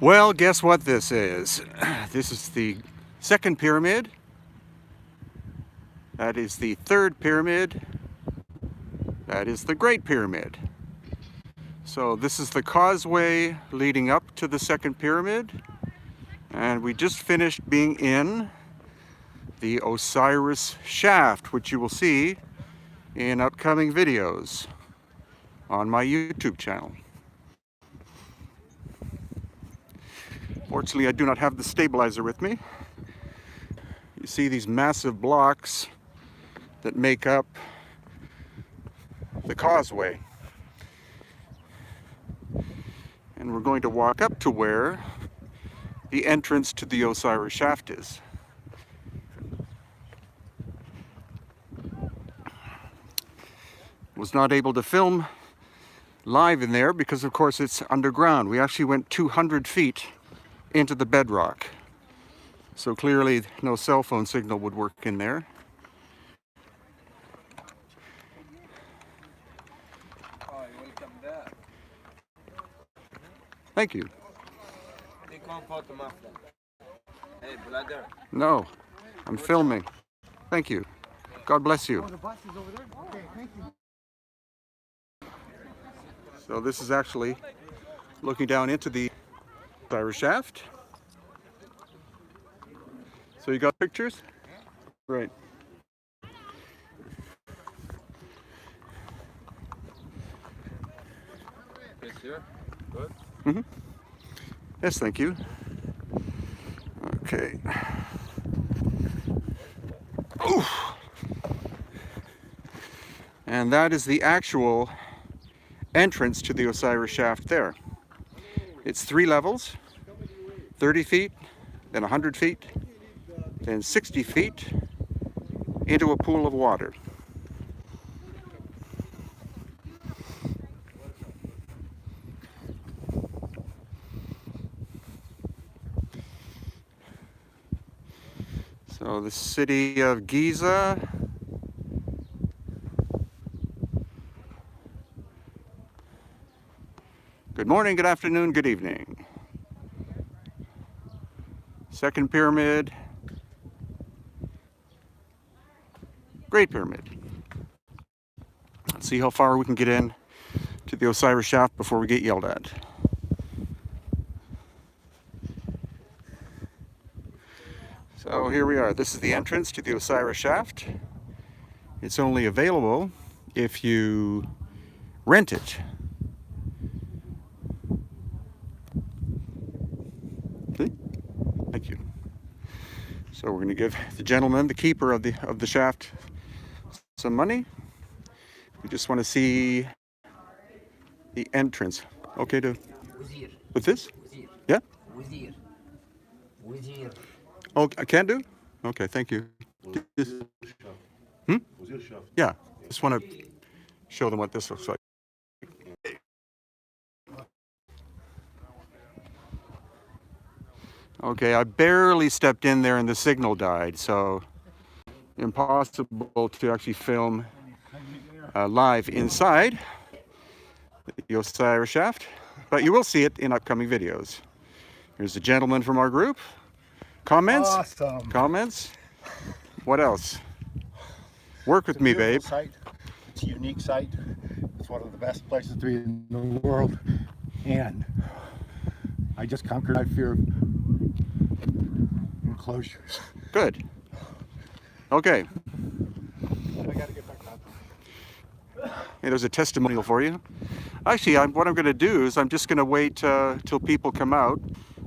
Well, guess what this is? This is the second pyramid. That is the third pyramid. That is the Great Pyramid. So this is the causeway leading up to the second pyramid. And we just finished being in the Osiris shaft, which you will see in upcoming videos on my YouTube channel. Fortunately, I do not have the stabilizer with me. You see these massive blocks that make up the causeway. And we're going to walk up to where the entrance to the Osiris shaft is. Was not able to film live in there because, of course, it's underground. We actually went 200 feet into the bedrock. So clearly no cell phone signal would work in there. Thank you. No, I'm filming. Thank you. God bless you. So this is actually looking down into the Osiris shaft. So you got pictures? Right. Yes, sir. Good. Mm-hmm. Yes, thank you. Okay. Oof. And that is the actual entrance to the Osiris shaft there. It's 3 levels, 30 feet, then 100 feet, then 60 feet into a pool of water. So the city of Giza. Good morning, good afternoon, good evening. Second pyramid. Great Pyramid. Let's see how far we can get in to the Osiris shaft before we get yelled at. So here we are. This is the entrance to the Osiris shaft. It's only available if you rent it. See? Thank you. So we're going to give the gentleman, the keeper of the shaft, some money. We just want to see the entrance. Okay, to with this? Yeah? Oh, I can't do? Okay, thank you. Hmm? Yeah, just want to show them what this looks like. Okay, I barely stepped in there and the signal died, so impossible to actually film live inside the Osiris shaft, but you will see it in upcoming videos. Here's the gentleman from our group. Comments? Awesome. Comments? What else? Work with me, babe. Site. It's a unique site. It's one of the best places to be in the world. And I just conquered my fear of enclosures. Good. Okay. I gotta get back up. Hey, there's a testimonial for you. Actually, what I'm going to do is I'm just going to wait till people come out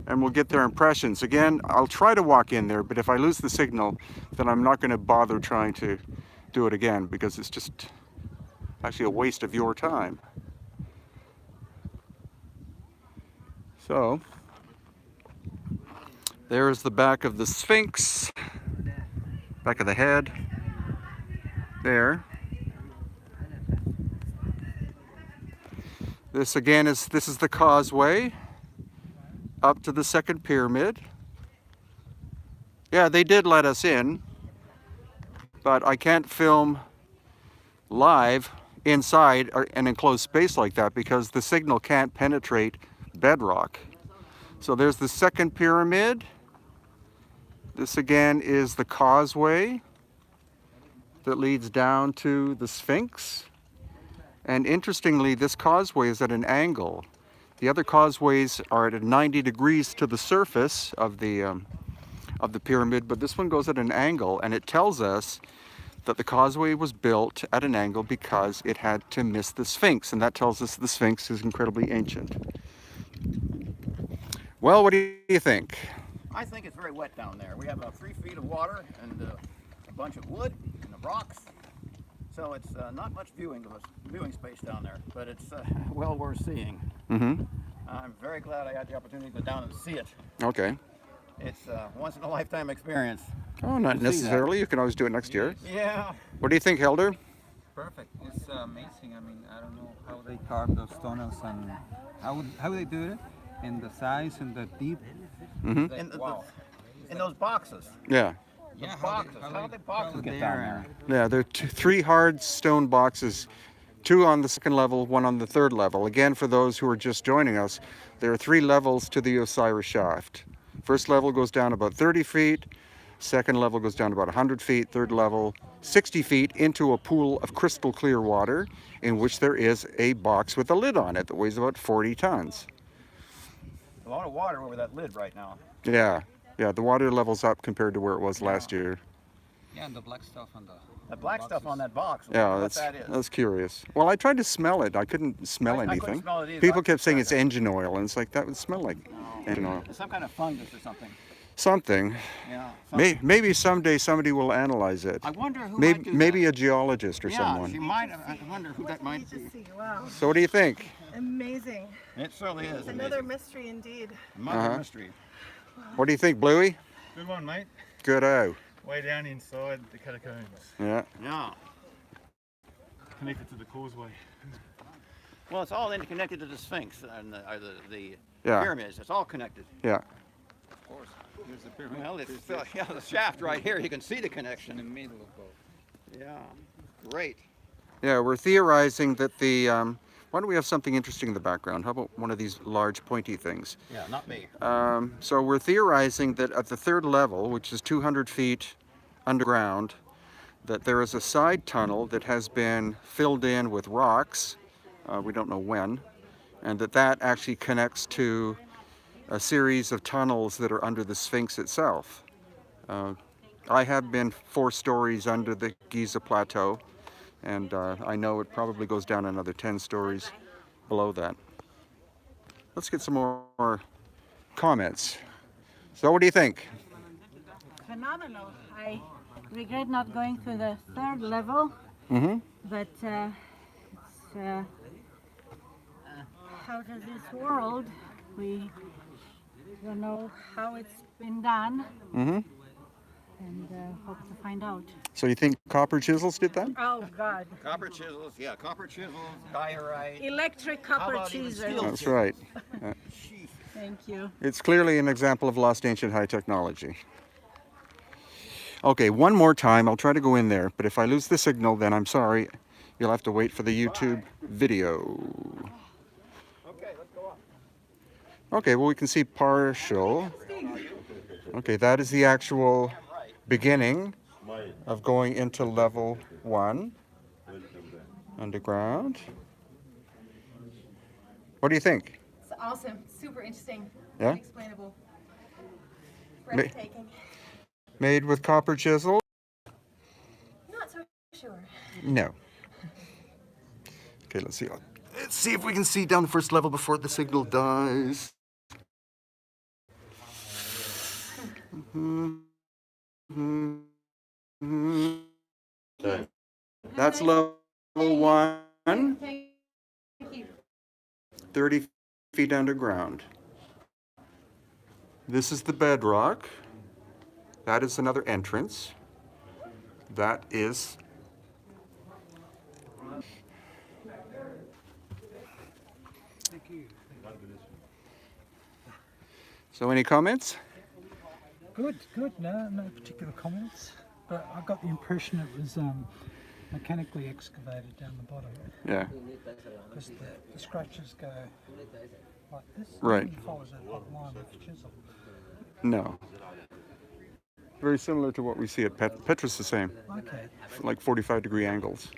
and we'll get their impressions. Again, I'll try to walk in there, but if I lose the signal, then I'm not going to bother trying to do it again because it's just actually a waste of your time. So, there's the back of the Sphinx, back of the head, there. This again is the causeway up to the second pyramid. Yeah, they did let us in, but I can't film live inside an enclosed space like that because the signal can't penetrate bedrock. So there's the second pyramid. This again is the causeway that leads down to the Sphinx. And interestingly, this causeway is at an angle. The other causeways are at 90 degrees to the surface of the pyramid, but this one goes at an angle, and it tells us that the causeway was built at an angle because it had to miss the Sphinx, and that tells us the Sphinx is incredibly ancient. Well, what do you think? I think it's very wet down there. We have 3 feet of water and a bunch of wood and the rocks. So it's not much viewing space down there, but it's well worth seeing. Mm-hmm. I'm very glad I had the opportunity to go down and see it. Okay. It's a once in a lifetime experience. Oh, not to see necessarily. You can always do it next year. that. Yeah. What do you think, Helder? Perfect. It's amazing. I mean, I don't know how they carve those tunnels and how they do it, and the size and the deep. Mm-hmm. Like, wow. In those boxes. Yeah. The Yeah, boxes. How did boxes get down there? Yeah, there are 3 hard stone boxes, 2 on the second level, 1 on the third level. Again, for those who are just joining us, there are 3 levels to the Osiris shaft. First level goes down about 30 feet, second level goes down about 100 feet, third level 60 feet into a pool of crystal clear water in which there is a box with a lid on it that weighs about 40 tons. A lot of water over that lid right now. Yeah, the water level's up compared to where it was last year. Yeah, and the black stuff on The black stuff on that box. Yeah, what that is. that's curious. Well, I tried to smell it. I couldn't smell I couldn't anything. smell it either. People I kept saying tried it's that. engine oil, and it's like, that would smell like engine oil. It's some kind of fungus or something. Something. Yeah. Maybe someday somebody will analyze it. I wonder who might do Maybe that. a geologist or Yeah, someone. she might. I wonder who that might be. Wow, So what do you think? amazing. It certainly is. It's another mystery indeed. Mother mystery. What do you think, Bluey? Good one, mate. Good-o. Way down inside the catacombs, Yeah. Yeah. connected to the causeway. Well, it's all interconnected to the Sphinx and the Yeah. pyramids. It's all connected. Yeah. Of course. Here's the pyramid. Well, it's the shaft right here. You can see the in the connection. middle of both. Yeah. Great. Yeah, we're theorizing that the... why don't we have something interesting in the background? How about one of these large pointy things? Yeah, not me. So we're theorizing that at the third level, which is 200 feet underground, that there is a side tunnel that has been filled in with rocks, we don't know when, and that actually connects to a series of tunnels that are under the Sphinx itself. I have been 4 stories under the Giza Plateau, and I know it probably goes down another 10 stories below that. Let's get some more comments. So what do you think? Phenomenal. I regret not going to the third level, Mm-hmm. but it's out of this world. We don't know how it's been done, Mm-hmm. and hope to find out. So you think copper chisels did that? Oh God! Copper chisels. Yeah, copper chisels, diorite. Electric How copper about even chisel. steel? That's right. Thank you. It's clearly an example of lost ancient high technology. Okay, one more time. I'll try to go in there, but if I lose the signal, then I'm sorry. You'll have to wait for the YouTube video. Okay, let's go up. Okay, well, we can see partial. Okay, that is the actual beginning of going into level 1 underground. What do you think? It's awesome, super interesting, Yeah? unexplainable, breathtaking. Made with copper chisel? Not so sure. No. Okay, let's see. Let's see if we can see down the first level before the signal dies. That's level 1, Thank you. 30 feet underground. This is the bedrock. That is another entrance. That is... So any comments? Good. No particular comments. But I got the impression it was mechanically excavated down the bottom Yeah. because the scratches go like this. Right. It follows that hot line with the chisel. No. Very similar to what we see at Petra's the same, Okay, like 45-degree angles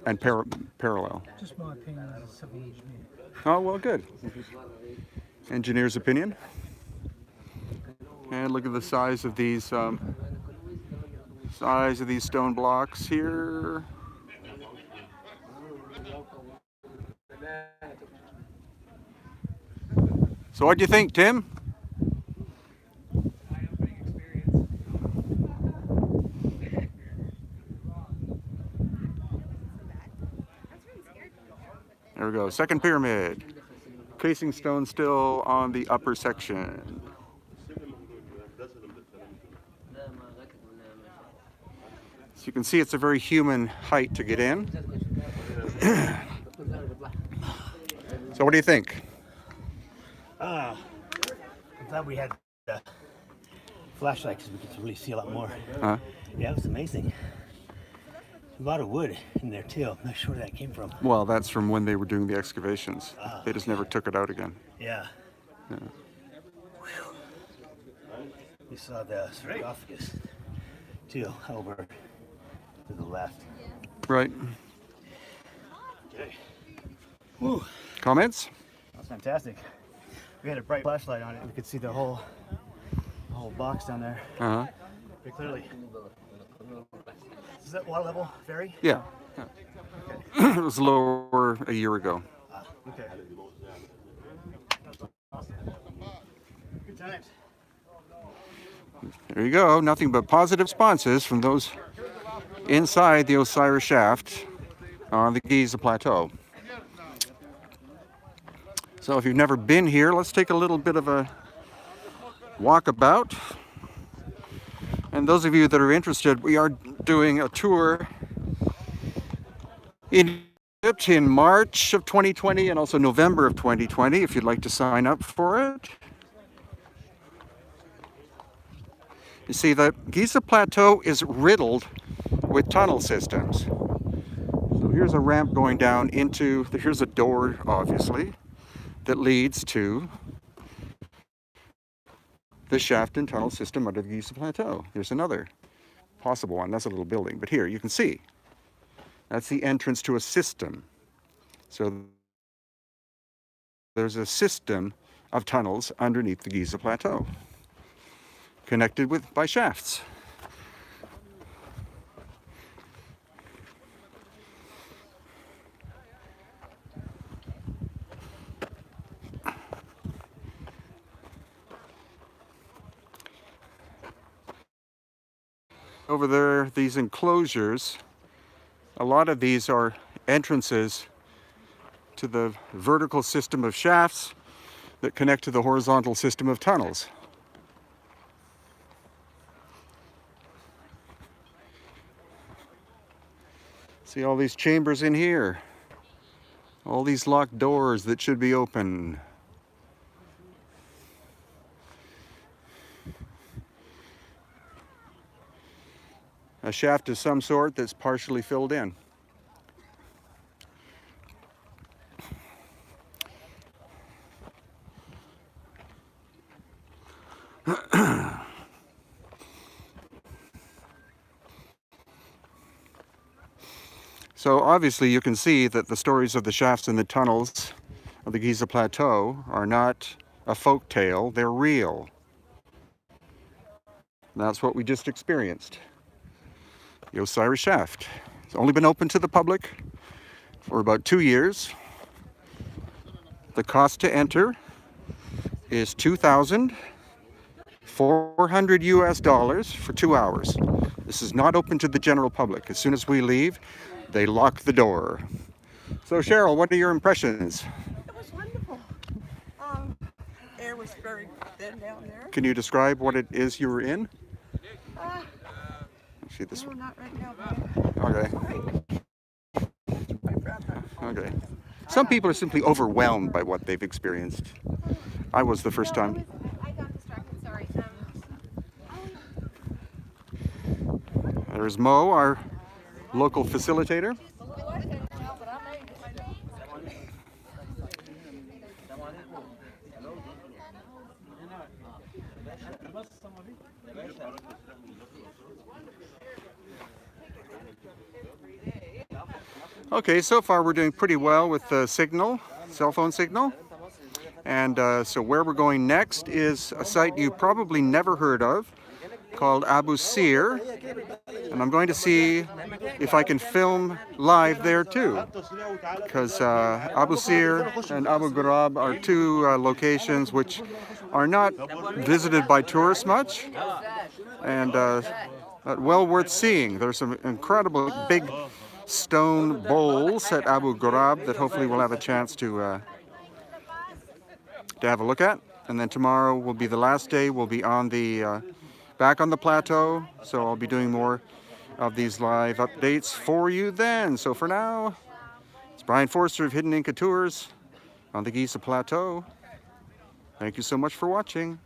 and parallel. just my opinion as a civil engineer. Oh, well, good. Engineer's opinion. And look at the size of these stone blocks here. So what do you think, Tim? There we go, second pyramid. Casing stone still on the upper section. So you can see it's a very human height to get in. So what do you think? I'm glad we had the flashlight because we could really see a lot more. Huh? Yeah, it was amazing. A lot of wood in there too. I'm not sure where that came from. Well, that's from when they were doing the excavations. They just never took it out again. Yeah. We saw the sarcophagus too over to the left. Right. Okay. Woo. Comments? That's fantastic. We had a bright flashlight on it. We could see the whole box down there Uh-huh. very clearly. Does that water level vary? Yeah. It was lower a year ago. Okay. Good times. There you go. Nothing but positive responses from those inside the Osiris shaft on the Giza Plateau. So if you've never been here, let's take a little bit of a walkabout. And those of you that are interested, we are doing a tour in Egypt in March of 2020 and also November of 2020 if you'd like to sign up for it. You see, the Giza Plateau is riddled with tunnel systems. So here's a ramp going down into, here's a door, obviously, that leads to the shaft and tunnel system under the Giza Plateau. There's another possible one. That's a little building. But here, you can see, that's the entrance to a system. So there's a system of tunnels underneath the Giza Plateau, connected by shafts. Over there, these enclosures, a lot of these are entrances to the vertical system of shafts that connect to the horizontal system of tunnels. See all these chambers in here, all these locked doors that should be open. A shaft of some sort that's partially filled in. So obviously you can see that the stories of the shafts and the tunnels of the Giza Plateau are not a folk tale, they're real. That's what we just experienced. The Osiris shaft. It's only been open to the public for about 2 years. The cost to enter is $2,400 US for 2 hours. This is not open to the general public. As soon as we leave, they lock the door. So Cheryl, what are your impressions? It was wonderful. Air was very thin down there. Can you describe what it is you were in? See this No, one. not right now. Okay. Okay. Some people are simply overwhelmed by what they've experienced. I was the first time. I got distracted, sorry. There's Mo, our local facilitator. Okay, so far we're doing pretty well with the signal, cell phone signal. And so where we're going next is a site you probably never heard of called Abu Sir. And I'm going to see if I can film live there too. Because Abu Sir and Abu Ghurab are two locations which are not visited by tourists much. And well worth seeing. There's some incredible big stone bowls at Abu Ghurab that hopefully we'll have a chance to have a look at. And then tomorrow will be the last day. We'll be on the back on the plateau, so I'll be doing more of these live updates for you then. So for now, it's Brian Forster of Hidden Inca Tours on the Giza Plateau. Thank you so much for watching.